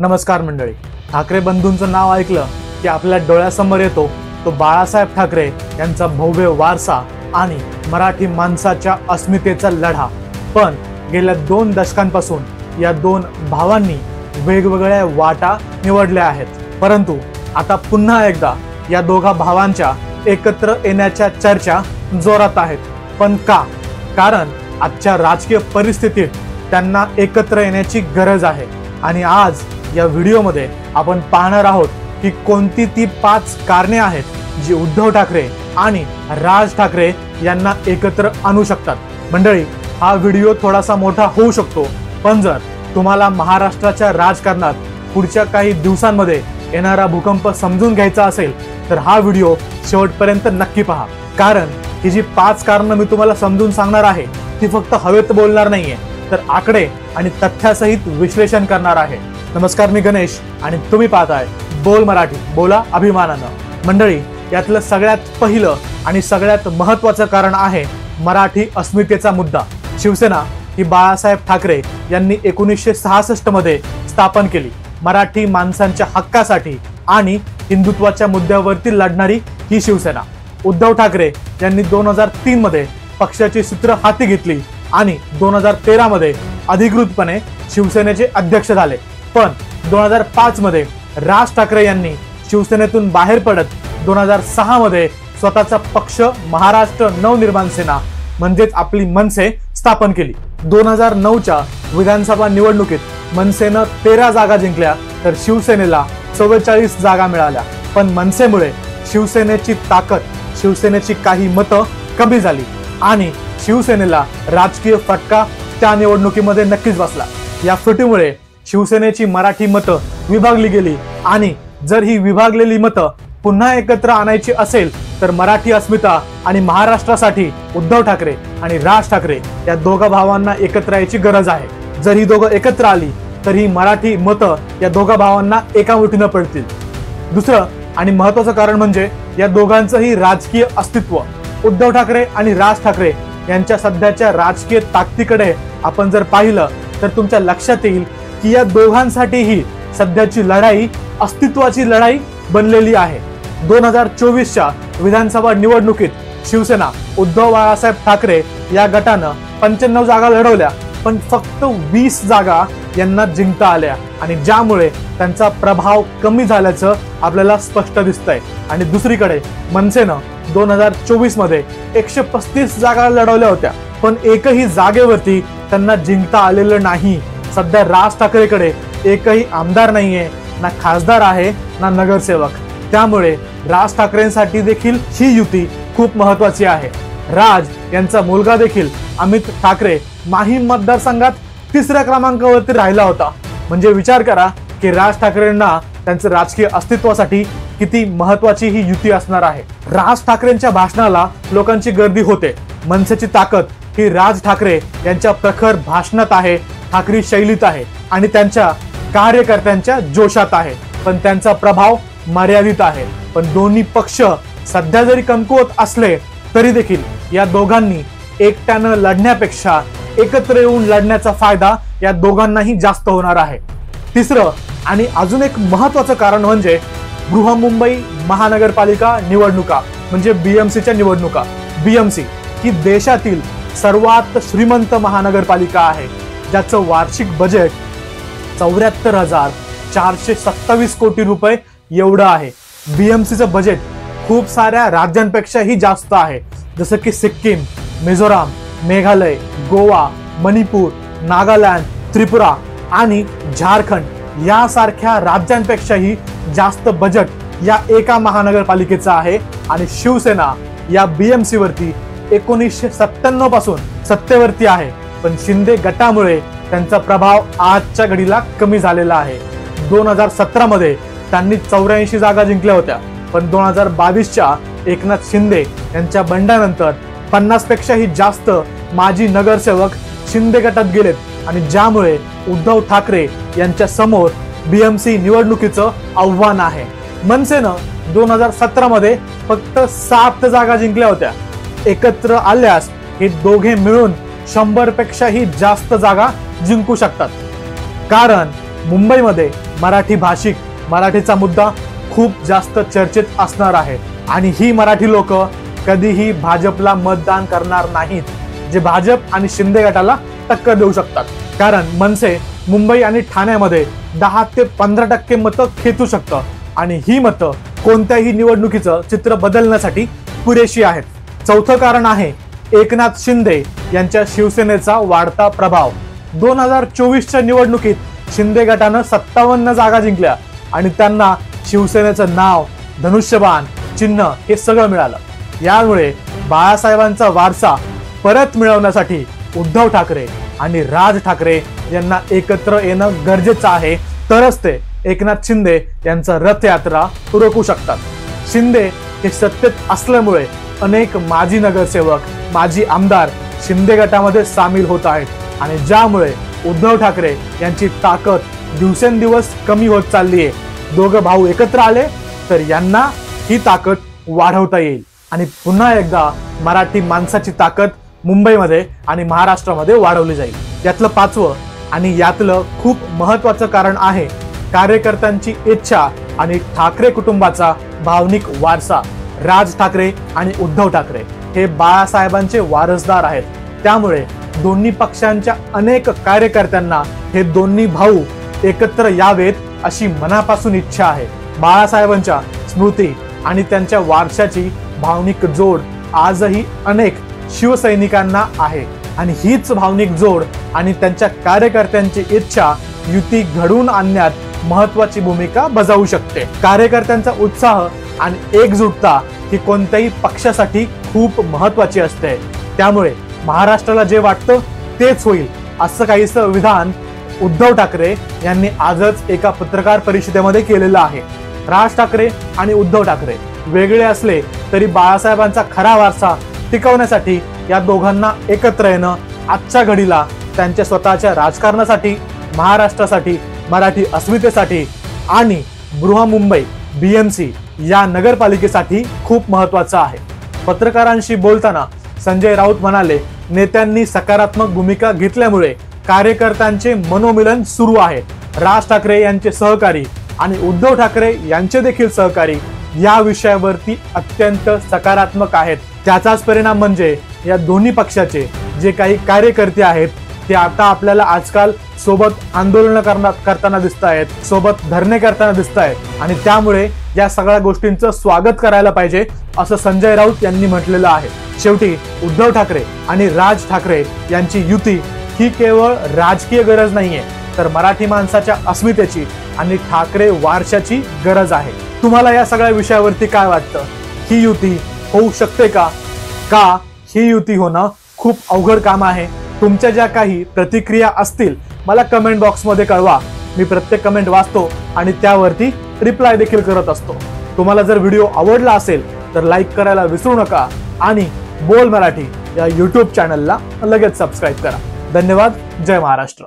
नमस्कार मंडळी, ठाकरे बंधूंचं नाव ऐकलं की आपल्या डोळ्यासमोर येतो तो बाळासाहेब ठाकरे यांचा भव्य वारसा आणि मराठी माणसाच्या अस्मितेचा लढा। पण गेल्या 2 दशकांपासून या 2 भावांनी वेगवेगळ्या वाटा निवडल्या आहेत, परंतु आता पुन्हा एकदा या दोघा भावांच्या एकत्र येण्याच्या चर्चा जोरात आहेत। पण का? कारण आजच्या राजकीय परिस्थितीत त्यांना एकत्र येण्याची गरज आहे। आणि आज या व्हिडिओमध्ये आपण पाहणार आहोत की कोणती ती 5 कारणे आहेत जी उद्धव ठाकरे आणि राज ठाकरे यांना एकत्र आणू शकतात। मंडळी, हा व्हिडिओ थोडासा मोठा होऊ शकतो, पण जर तुम्हाला महाराष्ट्राच्या राजकारणात पुढच्या काही दिवसांमध्ये येणारा भूकंप समजून घ्यायचा असेल तर हा व्हिडिओ शेवटपर्यंत नक्की पहा। कारण ही जी 5 कारणं मी तुम्हाला समजून सांगणार आहे ती फक्त हवेत बोलणार नाहीये, तर आकडे आणि तथ्यासहित विश्लेषण करणार आहे। नमस्कार, मी गणेश आणि तुम्ही पाहताय बोल मराठी, बोला अभिमानानं। मंडळी, यातलं सगळ्यात पहिलं आणि सगळ्यात महत्त्वाचं कारण आहे मराठी अस्मितेचा मुद्दा। शिवसेना ही बाळासाहेब ठाकरे यांनी 1966 मध्ये स्थापन केली। मराठी माणसांच्या हक्कासाठी आणि हिंदुत्वाच्या मुद्द्यावरती लढणारी ही शिवसेना। उद्धव ठाकरे यांनी 2003 मध्ये पक्षाची सूत्र हाती घेतली आणि 2013 मध्ये अधिकृतपणे शिवसेनेचे अध्यक्ष झाले। पण 2005 मध्ये राज ठाकरे यांनी शिवसेनेतून बाहेर पडत 2006 मध्ये स्वतःचा पक्ष महाराष्ट्र नवनिर्माण सेना म्हणजेच आपली मनसे स्थापन केली। 2009च्या विधानसभा निवडणुकीत मनसेनं 13 जागा जिंकल्या तर शिवसेनेला 44 जागा मिळाल्या। पण मनसेमुळे शिवसेनेची ताकद, शिवसेनेची काही मतं कमी झाली आणि शिवसेनेला राजकीय फटका त्या निवडणुकीमध्ये नक्कीच बसला। या फुटीमुळे शिवसेनेची मराठी मतं विभागली गेली आणि जर ही विभागलेली मतं पुन्हा एकत्र आणायची असेल तर मराठी अस्मिता आणि महाराष्ट्रासाठी उद्धव ठाकरे आणि राज ठाकरे या दोघा भावांना एकत्र यायची गरज आहे। जर ही दोघं एकत्र आली तर ही मराठी मतं या दोघा भावांना एका मुठीनं पडतील। दुसरं आणि महत्त्वाचं कारण म्हणजे या दोघांचंही राजकीय अस्तित्व। उद्धव ठाकरे आणि राज ठाकरे यांच्या सध्याच्या राजकीय ताकदीकडे आपण जर पाहिलं तर तुमच्या लक्षात येईल की या दोघांसाठीही सध्याची लढाई अस्तित्वाची लढाई बनलेली आहे। 2024च्या विधानसभा निवडणुकीत शिवसेना उद्धव बाळासाहेब ठाकरे या गटानं 95 जागा लढवल्या, पण फक्त 20 जागा यांना जिंकता आल्या आणि ज्यामुळे त्यांचा प्रभाव कमी झाल्याचं आपल्याला स्पष्ट दिसतंय। आणि दुसरीकडे मनसेनं 2024 मध्ये 135 जागा लढवल्या होत्या, पण एकही जागेवरती त्यांना जिंकता आलेलं नाही। सध्या राज ठाकरेकडे एकही आमदार नाहीये, ना खासदार आहे, ना नगरसेवक। त्यामुळे राज ठाकरेंसाठी देखील ही युती खूप महत्त्वाची आहे। राज यांचा मुलगा देखील अमित ठाकरे माहीम मतदारसंघात 3ऱ्या क्रमांकावरती राहिला होता। म्हणजे विचार करा की राज ठाकरेंना त्यांच्या राजकीय अस्तित्वासाठी किती महत्त्वाची ही युती असणार आहे। राज ठाकरेंच्या भाषणाला लोकांची गर्दी होते। मनसेची ताकद ही राज ठाकरे यांच्या प्रखर भाषणात आहे, ठाकरी शैलीत आहे आणि त्यांच्या कार्यकर्त्यांच्या जोशात आहे, पण त्यांचा प्रभाव मर्यादित आहे। पण दोन्ही पक्ष सध्या जरी कमकुवत असले तरी देखील या दोघांनी एकट्यानं लढण्यापेक्षा एकत्र येऊन लढण्याचा फायदा या दोघांनाही जास्त होणार आहे। तिसरं आणि अजून एक महत्त्वाचं कारण म्हणजे बृहन्मुंबई महानगरपालिका निवडणुका म्हणजे BMCच्या निवडणुका। BMC ही देशातील सर्वात श्रीमंत महानगरपालिका आहे, ज्याचं वार्षिक बजेट 74,427 कोटी रुपये एवढं आहे। BMCचं बजेट खूप साऱ्या राज्यांपेक्षाही जास्त आहे, जसं की सिक्कीम, मिझोराम, मेघालय, गोवा, मणिपूर, नागालँड, त्रिपुरा आणि झारखंड यासारख्या राज्यांपेक्षाही जास्त बजेट या एका महानगरपालिकेचं आहे। आणि शिवसेना या BMC वरती 1997 पासून सत्तेवरती आहे, पण शिंदे गटामुळे त्यांचा प्रभाव आजच्या घडीला कमी झालेला आहे। 2017 मध्ये त्यांनी 84 जागा जिंकल्या होत्या, पण 2022च्या एकनाथ शिंदे यांच्या बंडानंतर 50 पेक्षाही जास्त माजी नगरसेवक शिंदे गटात गेलेत आणि ज्यामुळे उद्धव ठाकरे यांच्या समोर BMC निवडणुकीचं आव्हान आहे। मनसेनं 2017 मध्ये फक्त 7 जागा जिंकल्या होत्या। एकत्र आल्यास हे दोघे मिळून 100 पेक्षाही जास्त जागा जिंकू शकतात। कारण मुंबईमध्ये मराठी भाषिक मराठीचा मुद्दा खूप जास्त चर्चेत असणार आहे आणि ही मराठी लोक कधीही भाजपला मतदान करणार नाहीत, जे भाजप आणि शिंदे गटाला टक्कर देऊ शकतात. कारण मनसे मुंबई आणि ठाण्यामध्ये 10 ते 15% मतं खेचू शकतं आणि ही मतं कोणत्याही निवडणुकीचं चित्र बदलण्यासाठी पुरेशी आहेत. चौथं कारण आहे एकनाथ शिंदे यांच्या शिवसेनेचा वाढता प्रभाव. 2024च्या निवडणुकीत शिंदे गटानं 57 जागा जिंकल्या आणि त्यांना शिवसेनेचं नाव, धनुष्यबाण चिन्ह हे सगळं मिळालं. यामुळे बाळासाहेबांचा वारसा परत मिळवण्यासाठी उद्धव ठाकरे आणि राज ठाकरे यांना एकत्र येणं गरजेचं आहे, तरच ते एकनाथ शिंदे यांचा रथयात्रा रोखू शकतात. शिंदे हे सत्तेत असल्यामुळे अनेक माजी नगरसेवक, माजी आमदार शिंदे गटामध्ये सामील होत आहेत आणि ज्यामुळे उद्धव ठाकरे यांची ताकद दिवसेंदिवस कमी होत चालली आहे. दोघं भाऊ एकत्र आले तर यांना ही ताकद वाढवता येईल आणि पुन्हा एकदा मराठी माणसाची ताकद मुंबईमध्ये आणि महाराष्ट्रामध्ये वाढवली जाईल. यातलं पाचवं आणि यातलं खूप महत्वाचं कारण आहे कार्यकर्त्यांची इच्छा आणि ठाकरे कुटुंबाचा भावनिक वारसा. राज ठाकरे आणि उद्धव ठाकरे हे बाळासाहेबांचे वारसदार आहेत. त्यामुळे दोन्ही पक्षांच्या अनेक कार्यकर्त्यांना हे दोन्ही भाऊ एकत्र यावेत अशी मनापासून इच्छा आहे. बाळासाहेबांच्या स्मृती आणि त्यांच्या वारशाची भावनिक जोड आजही अनेक शिवसैनिकांना आहे आणि हीच भावनिक जोड आणि त्यांच्या कार्यकर्त्यांची इच्छा युती घडवून आणण्यात महत्वाची भूमिका बजावू शकते. कार्यकर्त्यांचा उत्साह आणि एकजुटता ही कोणत्याही पक्षासाठी खूप महत्वाची असते. त्यामुळे महाराष्ट्राला जे वाटतं तेच होईल असं काहीसं विधान उद्धव ठाकरे यांनी आजच एका पत्रकार परिषदेमध्ये केलेलं आहे. राज ठाकरे आणि उद्धव ठाकरे वेगळे असले तरी बाळासाहेबांचा खरा वारसा टिकवण्यासाठी या दोघांना एकत्र येणं आजच्या घडीला त्यांच्या स्वतःच्या राजकारणासाठी, महाराष्ट्रासाठी, मराठी अस्मितेसाठी आणि बृहमुंबई BMC या नगरपालिकेसाठी खूप महत्वाचं आहे. पत्रकारांशी बोलताना संजय राऊत म्हणाले, नेत्यांनी सकारात्मक भूमिका घेतल्यामुळे कार्यकर्त्यांचे मनोमिलन सुरू आहे. राज ठाकरे यांचे सहकारी आणि उद्धव ठाकरे यांचे देखील सहकारी या विषयावरती अत्यंत सकारात्मक आहेत. त्याचाच परिणाम म्हणजे या दोन्ही पक्षाचे जे काही कार्यकर्ते आहेत ते आता आपल्याला आजकाल सोबत आंदोलन करताना दिसत आहेत, सोबत धरणे करताना दिसत आहेत आणि त्यामुळे या सगळ्या गोष्टींचं स्वागत करायला पाहिजे असं संजय राऊत यांनी म्हटलेलं आहे. शेवटी उद्धव ठाकरे आणि राज ठाकरे यांची युती ही केवळ राजकीय गरज नाहीये, तर मराठी माणसाच्या अस्मितेची आणि ठाकरे वारशाची गरज आहे. तुम्हाला या सगळ्या विषयावरती काय वाटतं? ही युती होऊ शकते का? ही युती होणं खूप अवघड काम आहे. तुमच्या ज्या काही प्रतिक्रिया असतील मला कमेंट बॉक्समध्ये कळवा. मी प्रत्येक कमेंट वाचतो आणि त्यावरती रिप्लाय देखील करत असतो. तुम्हाला जर व्हिडिओ आवडला असेल तर लाईक करायला विसरू नका आणि बोल मराठी या YouTube चॅनलला लगेच सबस्क्राईब करा. धन्यवाद. जय महाराष्ट्र.